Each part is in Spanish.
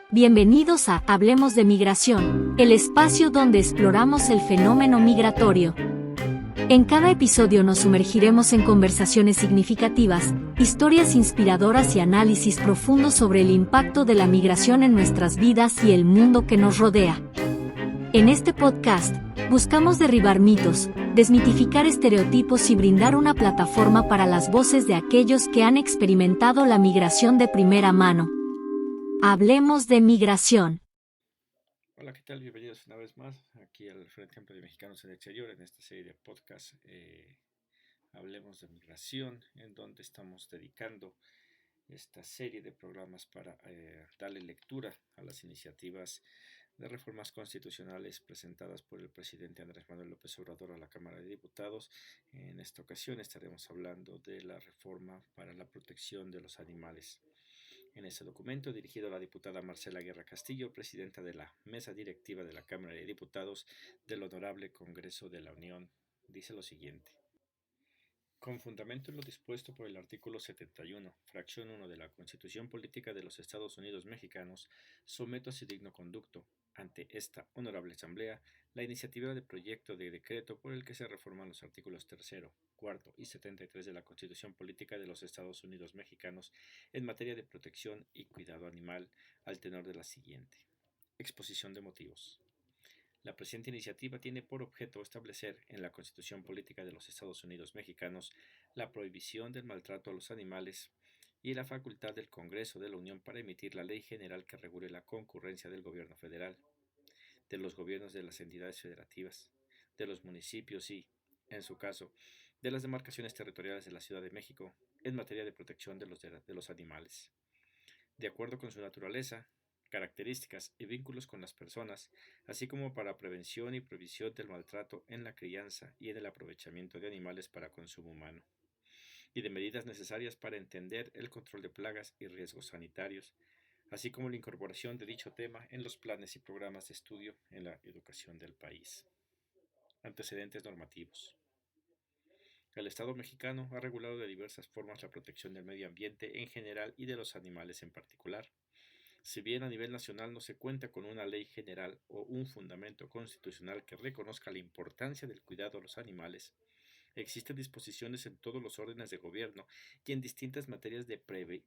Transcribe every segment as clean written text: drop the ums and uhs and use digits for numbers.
Bienvenidos a Hablemos de Migración, el espacio donde exploramos el fenómeno migratorio. En cada episodio nos sumergiremos en conversaciones significativas, historias inspiradoras y análisis profundos sobre el impacto de la migración en nuestras vidas y el mundo que nos rodea. En este podcast, buscamos derribar mitos, desmitificar estereotipos y brindar una plataforma para las voces de aquellos que han experimentado la migración de primera mano. Hablemos de migración. Hola, ¿qué tal? Bienvenidos una vez más aquí al Frente Amplio de Mexicanos en el Exterior, en esta serie de podcast Hablemos de Migración, en donde estamos dedicando esta serie de programas para darle lectura a las iniciativas de reformas constitucionales presentadas por el presidente Andrés Manuel López Obrador a la Cámara de Diputados. En esta ocasión estaremos hablando de la reforma para la protección de los animales. En ese documento, dirigido a la diputada Marcela Guerra Castillo, presidenta de la mesa directiva de la Cámara de Diputados del Honorable Congreso de la Unión, dice lo siguiente. Con fundamento en lo dispuesto por el artículo 71, fracción 1 de la Constitución Política de los Estados Unidos Mexicanos, someto a su digno conducto, ante esta honorable Asamblea, la iniciativa de proyecto de decreto por el que se reforman los artículos 3, 4 y 73 de la Constitución Política de los Estados Unidos Mexicanos en materia de protección y cuidado animal, al tenor de la siguiente. Exposición de motivos. La presente iniciativa tiene por objeto establecer en la Constitución Política de los Estados Unidos Mexicanos la prohibición del maltrato a los animales y la facultad del Congreso de la Unión para emitir la ley general que regule la concurrencia del gobierno federal, de los gobiernos de las entidades federativas, de los municipios y, en su caso, de las demarcaciones territoriales de la Ciudad de México en materia de protección de los animales. De acuerdo con su naturaleza, características y vínculos con las personas, así como para prevención y prohibición del maltrato en la crianza y en el aprovechamiento de animales para consumo humano, y de medidas necesarias para entender el control de plagas y riesgos sanitarios, así como la incorporación de dicho tema en los planes y programas de estudio en la educación del país. Antecedentes normativos. El Estado mexicano ha regulado de diversas formas la protección del medio ambiente en general y de los animales en particular. Si bien a nivel nacional no se cuenta con una ley general o un fundamento constitucional que reconozca la importancia del cuidado a los animales, existen disposiciones en todos los órdenes de gobierno y en distintas materias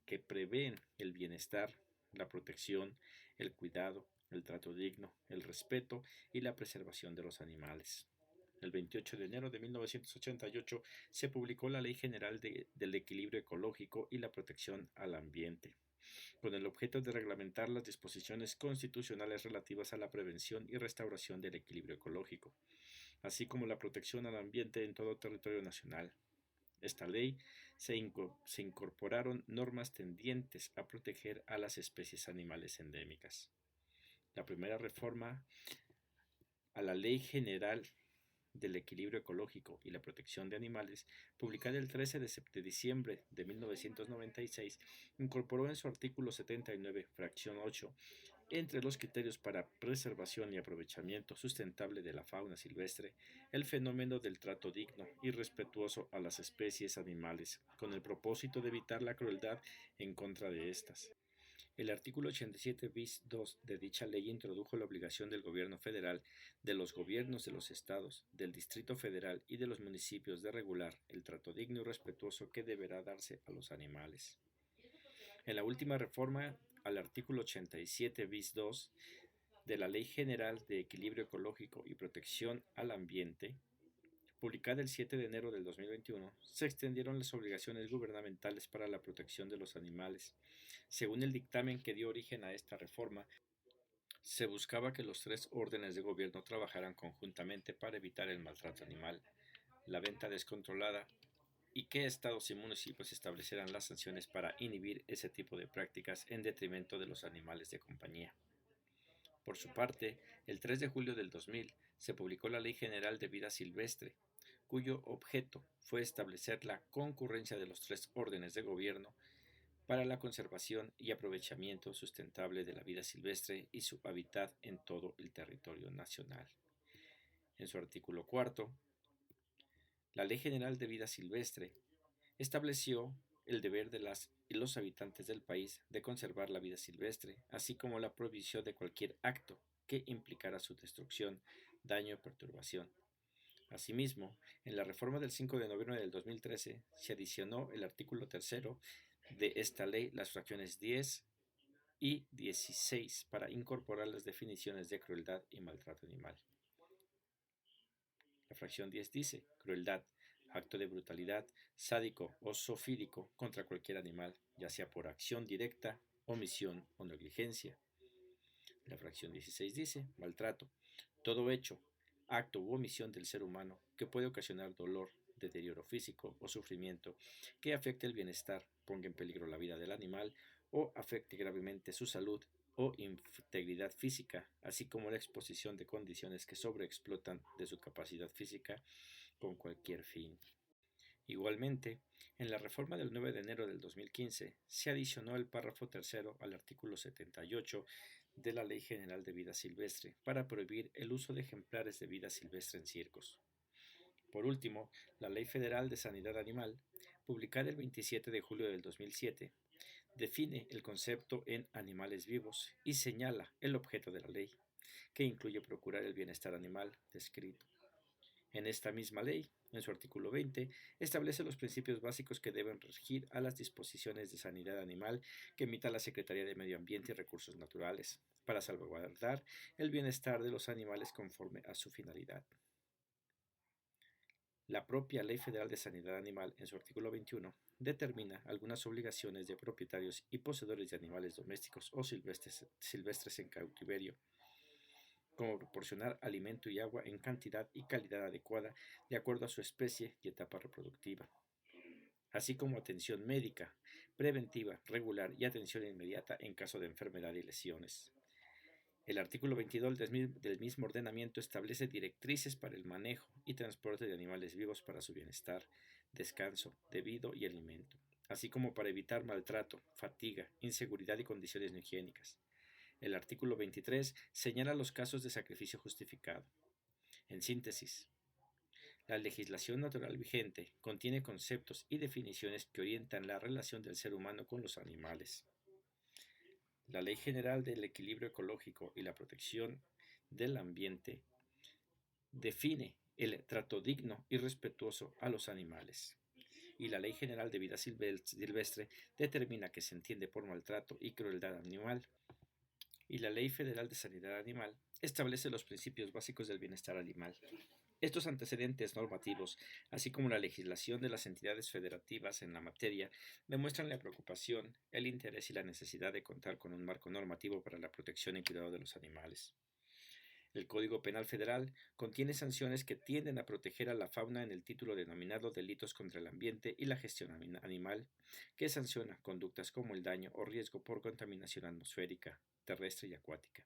que prevén el bienestar, la protección, el cuidado, el trato digno, el respeto y la preservación de los animales. El 28 de enero de 1988 se publicó la Ley General del Equilibrio Ecológico y la Protección al Ambiente, con el objeto de reglamentar las disposiciones constitucionales relativas a la prevención y restauración del equilibrio ecológico, así como la protección al ambiente en todo territorio nacional. Esta ley se incorporaron normas tendientes a proteger a las especies animales endémicas. La primera reforma a la Ley General del Equilibrio Ecológico y la Protección de Animales, publicada el 13 de diciembre de 1996, incorporó en su artículo 79, fracción 8, entre los criterios para preservación y aprovechamiento sustentable de la fauna silvestre, el fenómeno del trato digno y respetuoso a las especies animales, con el propósito de evitar la crueldad en contra de estas. El artículo 87 bis 2 de dicha ley introdujo la obligación del gobierno federal, de los gobiernos de los estados, del Distrito Federal y de los municipios de regular el trato digno y respetuoso que deberá darse a los animales. En la última reforma al artículo 87 bis 2 de la Ley General de Equilibrio Ecológico y Protección al Ambiente, publicada el 7 de enero del 2021, se extendieron las obligaciones gubernamentales para la protección de los animales. Según el dictamen que dio origen a esta reforma, se buscaba que los tres órdenes de gobierno trabajaran conjuntamente para evitar el maltrato animal, la venta descontrolada y que estados y municipios establecieran las sanciones para inhibir ese tipo de prácticas en detrimento de los animales de compañía. Por su parte, el 3 de julio del 2000 se publicó la Ley General de Vida Silvestre, cuyo objeto fue establecer la concurrencia de los tres órdenes de gobierno para la conservación y aprovechamiento sustentable de la vida silvestre y su hábitat en todo el territorio nacional. En su artículo 4, la Ley General de Vida Silvestre estableció el deber de las y los habitantes del país de conservar la vida silvestre, así como la prohibición de cualquier acto que implicara su destrucción, daño o perturbación. Asimismo, en la reforma del 5 de noviembre del 2013 se adicionó el artículo 3 de esta ley, las fracciones 10 y 16, para incorporar las definiciones de crueldad y maltrato animal. La fracción 10 dice: crueldad, acto de brutalidad, sádico o zoofílico contra cualquier animal, ya sea por acción directa, omisión o negligencia. La fracción 16 dice: maltrato, todo hecho, acto u omisión del ser humano que puede ocasionar dolor, deterioro físico o sufrimiento que afecte el bienestar, ponga en peligro la vida del animal o afecte gravemente su salud o integridad física, así como la exposición de condiciones que sobreexplotan de su capacidad física con cualquier fin. Igualmente, en la reforma del 9 de enero del 2015 se adicionó el párrafo tercero al artículo 78 de la Ley General de Vida Silvestre para prohibir el uso de ejemplares de vida silvestre en circos. Por último, la Ley Federal de Sanidad Animal, publicada el 27 de julio del 2007, define el concepto en animales vivos y señala el objeto de la ley, que incluye procurar el bienestar animal descrito. En esta misma ley, en su artículo 20, establece los principios básicos que deben regir a las disposiciones de sanidad animal que emita la Secretaría de Medio Ambiente y Recursos Naturales, para salvaguardar el bienestar de los animales conforme a su finalidad. La propia Ley Federal de Sanidad Animal, en su artículo 21, determina algunas obligaciones de propietarios y poseedores de animales domésticos o silvestres en cautiverio, como proporcionar alimento y agua en cantidad y calidad adecuada de acuerdo a su especie y etapa reproductiva, así como atención médica, preventiva, regular y atención inmediata en caso de enfermedad y lesiones. El artículo 22 del mismo ordenamiento establece directrices para el manejo y transporte de animales vivos para su bienestar, descanso, debido y alimento, así como para evitar maltrato, fatiga, inseguridad y condiciones no higiénicas. El artículo 23 señala los casos de sacrificio justificado. En síntesis, la legislación natural vigente contiene conceptos y definiciones que orientan la relación del ser humano con los animales. La Ley General del Equilibrio Ecológico y la Protección del Ambiente define el trato digno y respetuoso a los animales. Y la Ley General de Vida Silvestre determina que se entiende por maltrato y crueldad animal. Y la Ley Federal de Sanidad Animal establece los principios básicos del bienestar animal. Estos antecedentes normativos, así como la legislación de las entidades federativas en la materia, demuestran la preocupación, el interés y la necesidad de contar con un marco normativo para la protección y cuidado de los animales. El Código Penal Federal contiene sanciones que tienden a proteger a la fauna en el título denominado Delitos contra el Ambiente y la Gestión Animal, que sanciona conductas como el daño o riesgo por contaminación atmosférica, terrestre y acuática.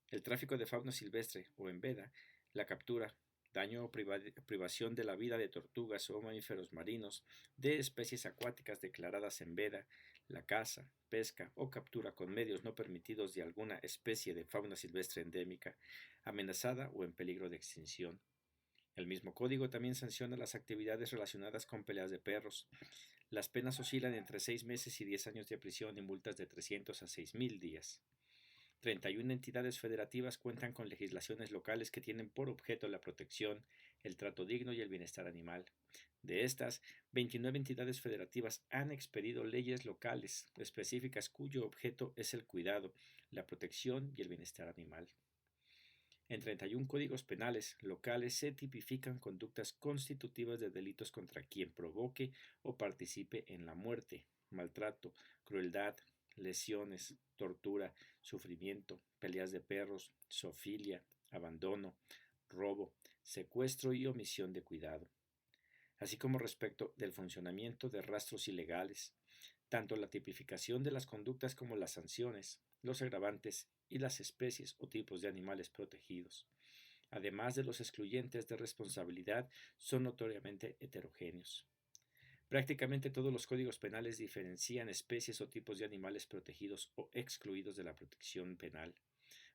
El tráfico de fauna silvestre o en veda, la captura, daño o privación de la vida de tortugas o mamíferos marinos, de especies acuáticas declaradas en veda, la caza, pesca o captura con medios no permitidos de alguna especie de fauna silvestre endémica, amenazada o en peligro de extinción. El mismo código también sanciona las actividades relacionadas con peleas de perros. Las penas oscilan entre 6 meses y 10 años de prisión y multas de 300 a 6.000 días. 31 entidades federativas cuentan con legislaciones locales que tienen por objeto la protección, el trato digno y el bienestar animal. De estas, 29 entidades federativas han expedido leyes locales específicas cuyo objeto es el cuidado, la protección y el bienestar animal. En 31 códigos penales locales se tipifican conductas constitutivas de delitos contra quien provoque o participe en la muerte, maltrato, crueldad, lesiones, tortura, sufrimiento, peleas de perros, zoofilia, abandono, robo, secuestro y omisión de cuidado, así como respecto del funcionamiento de rastros ilegales, tanto la tipificación de las conductas como las sanciones, los agravantes y las especies o tipos de animales protegidos, además de los excluyentes de responsabilidad, son notoriamente heterogéneos. Prácticamente todos los códigos penales diferencian especies o tipos de animales protegidos o excluidos de la protección penal.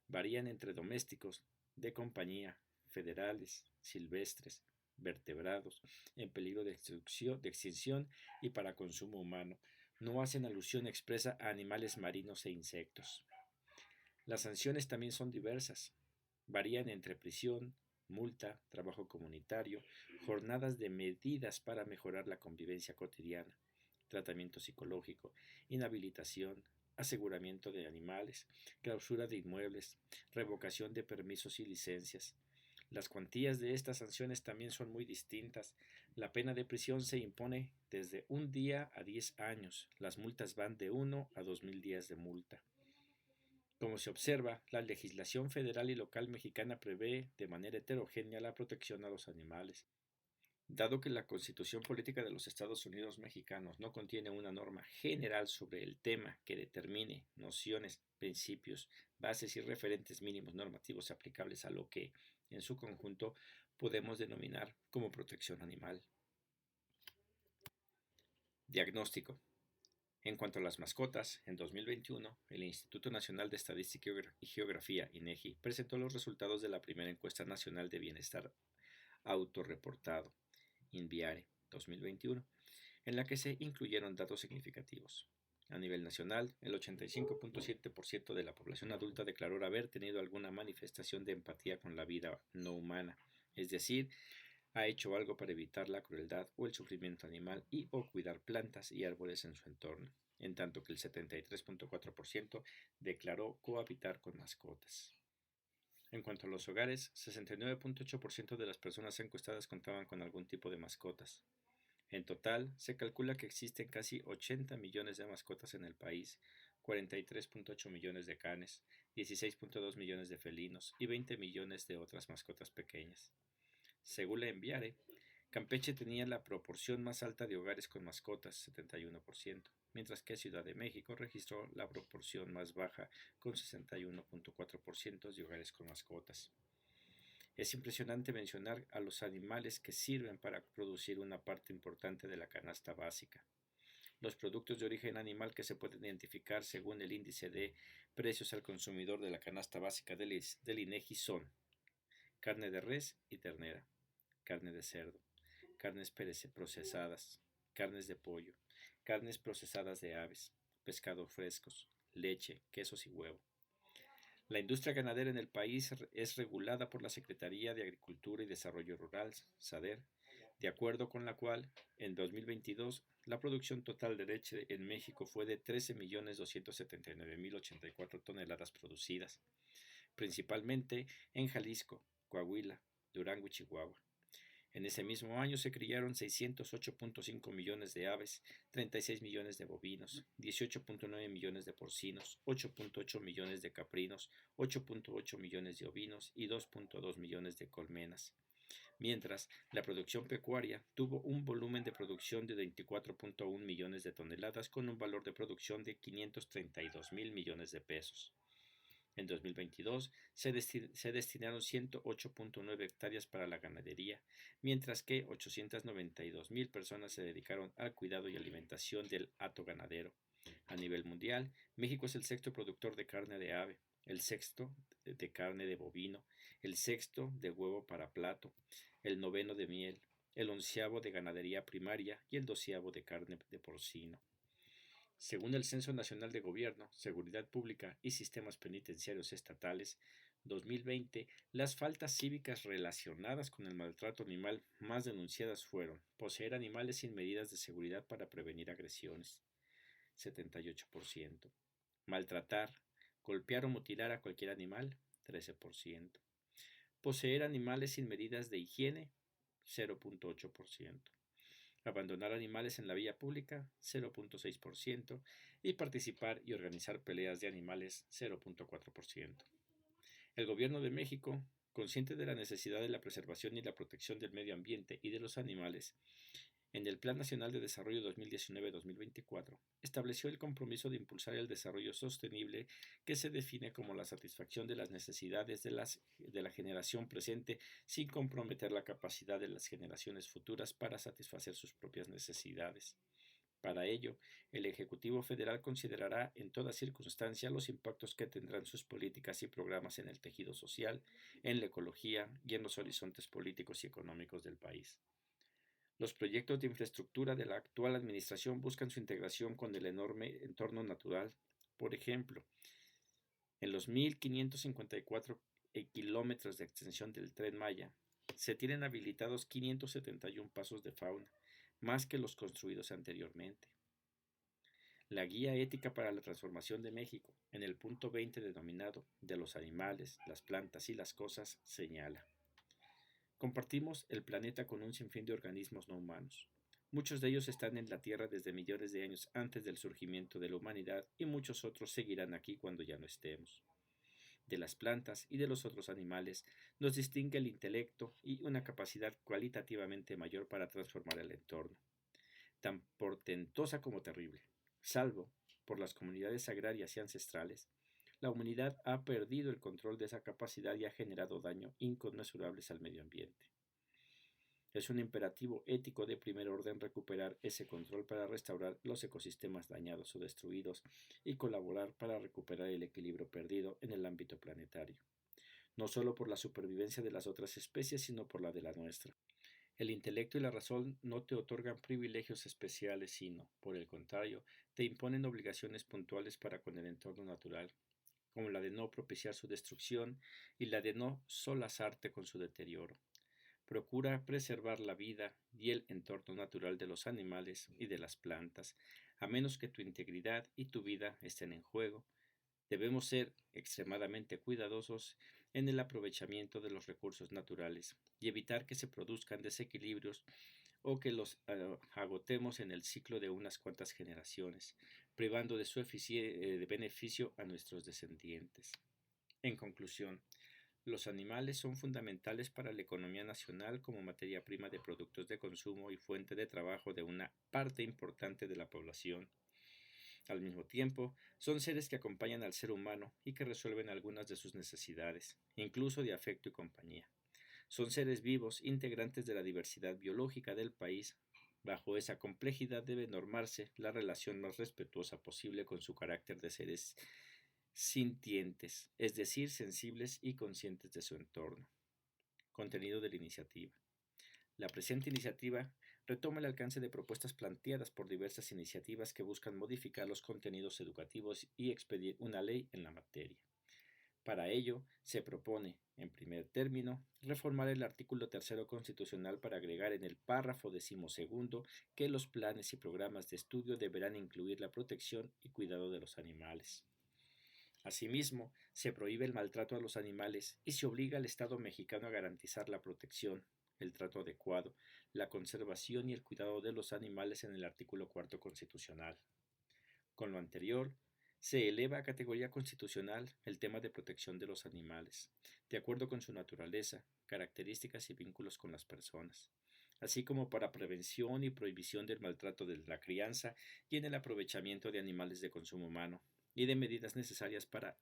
Varían entre domésticos, de compañía, federales, silvestres, vertebrados, en peligro de extinción y para consumo humano. No hacen alusión expresa a animales marinos e insectos. Las sanciones también son diversas. Varían entre prisión, multa, trabajo comunitario, jornadas de medidas para mejorar la convivencia cotidiana, tratamiento psicológico, inhabilitación, aseguramiento de animales, clausura de inmuebles, revocación de permisos y licencias. Las cuantías de estas sanciones también son muy distintas. La pena de prisión se impone desde 1 día a 10 años. Las multas van de 1 a 2.000 días de multa. Como se observa, la legislación federal y local mexicana prevé de manera heterogénea la protección a los animales. Dado que la Constitución Política de los Estados Unidos Mexicanos no contiene una norma general sobre el tema que determine nociones, principios, bases y referentes mínimos normativos aplicables a lo que, en su conjunto, podemos denominar como protección animal. Diagnóstico. En cuanto a las mascotas, en 2021, el Instituto Nacional de Estadística y Geografía, INEGI, presentó los resultados de la primera encuesta nacional de bienestar autorreportado, INVIARE 2021, en la que se incluyeron datos significativos. A nivel nacional, el 85.7% de la población adulta declaró haber tenido alguna manifestación de empatía con la vida no humana, es decir, ha hecho algo para evitar la crueldad o el sufrimiento animal y o cuidar plantas y árboles en su entorno, en tanto que el 73.4% declaró cohabitar con mascotas. En cuanto a los hogares, 69.8% de las personas encuestadas contaban con algún tipo de mascotas. En total, se calcula que existen casi 80 millones de mascotas en el país, 43.8 millones de canes, 16.2 millones de felinos y 20 millones de otras mascotas pequeñas. Según la INVIARE, Campeche tenía la proporción más alta de hogares con mascotas, 71%, mientras que Ciudad de México registró la proporción más baja, con 61.4% de hogares con mascotas. Es impresionante mencionar a los animales que sirven para producir una parte importante de la canasta básica. Los productos de origen animal que se pueden identificar según el índice de precios al consumidor de la canasta básica del INEGI son carne de res y ternera, carne de cerdo, carnes procesadas, carnes de pollo, carnes procesadas de aves, pescados frescos, leche, quesos y huevo. La industria ganadera en el país es regulada por la Secretaría de Agricultura y Desarrollo Rural, SADER, de acuerdo con la cual, en 2022, la producción total de leche en México fue de 13.279.084 toneladas producidas, principalmente en Jalisco, Coahuila, Durango y Chihuahua. En ese mismo año se criaron 608.5 millones de aves, 36 millones de bovinos, 18.9 millones de porcinos, 8.8 millones de caprinos, 8.8 millones de ovinos y 2.2 millones de colmenas. Mientras, la producción pecuaria tuvo un volumen de producción de 24.1 millones de toneladas con un valor de producción de 532.000 millones de pesos. En 2022 se destinaron 108.9 hectáreas para la ganadería, mientras que 892.000 personas se dedicaron al cuidado y alimentación del hato ganadero. A nivel mundial, México es el sexto productor de carne de ave, el sexto de carne de bovino, el sexto de huevo para plato, el noveno de miel, el 11º de ganadería primaria y el 12º de carne de porcino. Según el Censo Nacional de Gobierno, Seguridad Pública y Sistemas Penitenciarios Estatales, 2020, las faltas cívicas relacionadas con el maltrato animal más denunciadas fueron poseer animales sin medidas de seguridad para prevenir agresiones, 78%, maltratar, golpear o mutilar a cualquier animal, 13%, poseer animales sin medidas de higiene, 0.8%. Abandonar animales en la vía pública, 0.6%, y participar y organizar peleas de animales, 0.4%. El Gobierno de México, consciente de la necesidad de la preservación y la protección del medio ambiente y de los animales, en el Plan Nacional de Desarrollo 2019-2024, estableció el compromiso de impulsar el desarrollo sostenible que se define como la satisfacción de las necesidades de la generación presente sin comprometer la capacidad de las generaciones futuras para satisfacer sus propias necesidades. Para ello, el Ejecutivo Federal considerará en toda circunstancia los impactos que tendrán sus políticas y programas en el tejido social, en la ecología y en los horizontes políticos y económicos del país. Los proyectos de infraestructura de la actual administración buscan su integración con el enorme entorno natural. Por ejemplo, en los 1.554 kilómetros de extensión del Tren Maya, se tienen habilitados 571 pasos de fauna, más que los construidos anteriormente. La Guía Ética para la Transformación de México, en el punto 20 denominado de los animales, las plantas y las cosas, señala: compartimos el planeta con un sinfín de organismos no humanos. Muchos de ellos están en la Tierra desde millones de años antes del surgimiento de la humanidad y muchos otros seguirán aquí cuando ya no estemos. De las plantas y de los otros animales nos distingue el intelecto y una capacidad cualitativamente mayor para transformar el entorno, tan portentosa como terrible. Salvo por las comunidades agrarias y ancestrales, la humanidad ha perdido el control de esa capacidad y ha generado daños inconmensurables al medio ambiente. Es un imperativo ético de primer orden recuperar ese control para restaurar los ecosistemas dañados o destruidos y colaborar para recuperar el equilibrio perdido en el ámbito planetario, no solo por la supervivencia de las otras especies, sino por la de la nuestra. El intelecto y la razón no te otorgan privilegios especiales, sino, por el contrario, te imponen obligaciones puntuales para con el entorno natural, como la de no propiciar su destrucción y la de no solazarte con su deterioro. Procura preservar la vida y el entorno natural de los animales y de las plantas, a menos que tu integridad y tu vida estén en juego. Debemos ser extremadamente cuidadosos en el aprovechamiento de los recursos naturales y evitar que se produzcan desequilibrios o que los agotemos en el ciclo de unas cuantas generaciones, privando de su de beneficio a nuestros descendientes. En conclusión, los animales son fundamentales para la economía nacional como materia prima de productos de consumo y fuente de trabajo de una parte importante de la población. Al mismo tiempo, son seres que acompañan al ser humano y que resuelven algunas de sus necesidades, incluso de afecto y compañía. Son seres vivos, integrantes de la diversidad biológica del país. Bajo esa complejidad debe normarse la relación más respetuosa posible con su carácter de seres sintientes, es decir, sensibles y conscientes de su entorno. Contenido de la iniciativa. La presente iniciativa retoma el alcance de propuestas planteadas por diversas iniciativas que buscan modificar los contenidos educativos y expedir una ley en la materia. Para ello, se propone, en primer término, reformar el artículo 3 constitucional para agregar en el párrafo 12º que los planes y programas de estudio deberán incluir la protección y cuidado de los animales. Asimismo, se prohíbe el maltrato a los animales y se obliga al Estado mexicano a garantizar la protección, el trato adecuado, la conservación y el cuidado de los animales en el artículo 4 constitucional. Con lo anterior, se eleva a categoría constitucional el tema de protección de los animales, de acuerdo con su naturaleza, características y vínculos con las personas, así como para prevención y prohibición del maltrato de la crianza y en el aprovechamiento de animales de consumo humano, y de medidas necesarias para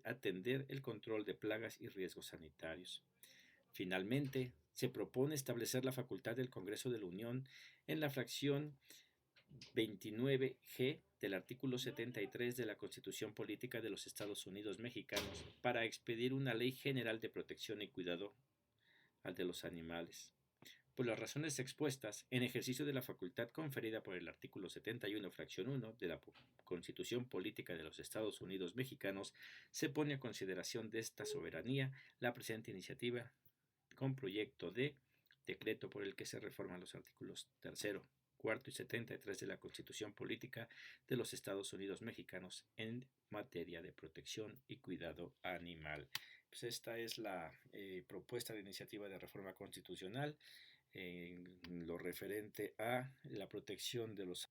atender el control de plagas y riesgos sanitarios. Finalmente, se propone establecer la facultad del Congreso de la Unión en la fracción 29G del artículo 73 de la Constitución Política de los Estados Unidos Mexicanos para expedir una ley general de protección y cuidado de los animales. Por las razones expuestas, en ejercicio de la facultad conferida por el artículo 71, fracción 1 de la Constitución Política de los Estados Unidos Mexicanos, se pone a consideración de esta soberanía la presente iniciativa con proyecto de decreto por el que se reforman los artículos 3, 4 y 73 de la Constitución Política de los Estados Unidos Mexicanos en materia de protección y cuidado animal. Pues esta es la propuesta de iniciativa de reforma constitucional en lo referente a la protección de los.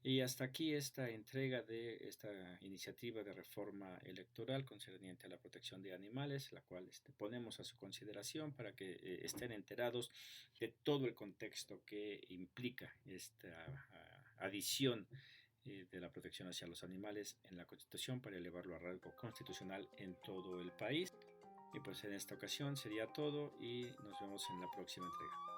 Y hasta aquí esta entrega de esta iniciativa de reforma electoral concerniente a la protección de animales, la cual ponemos a su consideración para que estén enterados de todo el contexto que implica esta adición de la protección hacia los animales en la Constitución para elevarlo a rango constitucional en todo el país. Y pues en esta ocasión sería todo y nos vemos en la próxima entrega.